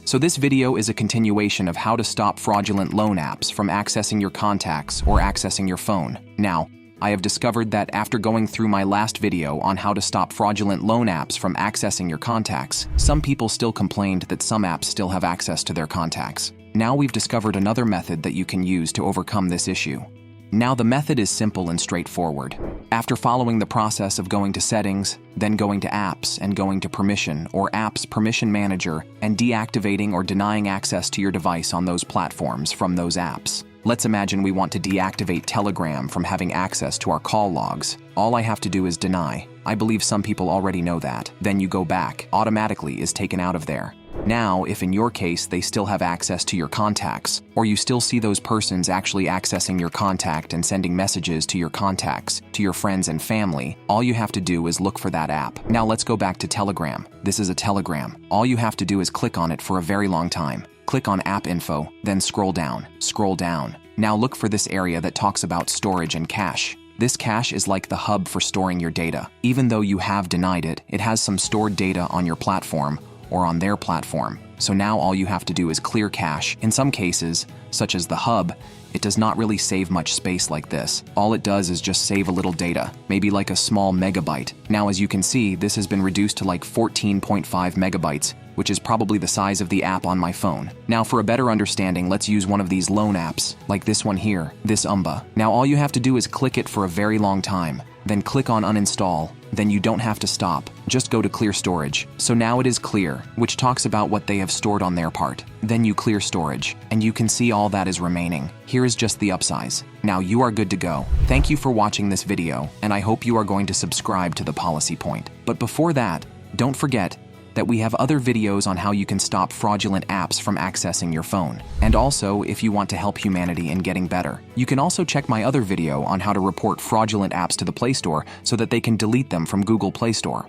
So this video is a continuation of how to stop fraudulent loan apps from accessing your contacts or accessing your phone. Now, I have discovered that after going through my last video on how to stop fraudulent loan apps from accessing your contacts, some people still complained that some apps still have access to their contacts. Now we've discovered another method that you can use to overcome this issue. Now the method is simple and straightforward. After following the process of going to Settings, then going to Apps and going to Permission or Apps Permission Manager and deactivating or denying access to your device on those platforms from those apps. Let's imagine we want to deactivate Telegram from having access to our call logs. All I have to do is deny. I believe some people already know that. Then you go back, automatically is taken out of there. Now, if in your case they still have access to your contacts, or you still see those persons actually accessing your contact and sending messages to your contacts, to your friends and family, all you have to do is look for that app. Now let's go back to Telegram. This is a Telegram. All you have to do is click on it for a very long time. Click on App Info, then scroll down. Scroll down. Now look for this area that talks about storage and cache. This cache is like the hub for storing your data. Even though you have denied it, it has some stored data on your platform or on their platform. So now all you have to do is clear cache. In some cases, such as the hub, it does not really save much space like this. All it does is just save a little data, maybe like a small megabyte. Now as you can see, this has been reduced to like 14.5 megabytes, which is probably the size of the app on my phone. Now for a better understanding, let's use one of these loan apps, like this one here, this Umba. Now all you have to do is click it for a very long time, then click on uninstall. Then you don't have to stop, just go to clear storage. So now it is clear, which talks about what they have stored on their part. Then you clear storage, and you can see all that is remaining. Here is just the upsize. Now you are good to go. Thank you for watching this video, and I hope you are going to subscribe to the Policy Point. But before that, don't forget that we have other videos on how you can stop fraudulent apps from accessing your phone. And also, if you want to help humanity in getting better, you can also check my other video on how to report fraudulent apps to the Play Store so that they can delete them from Google Play Store.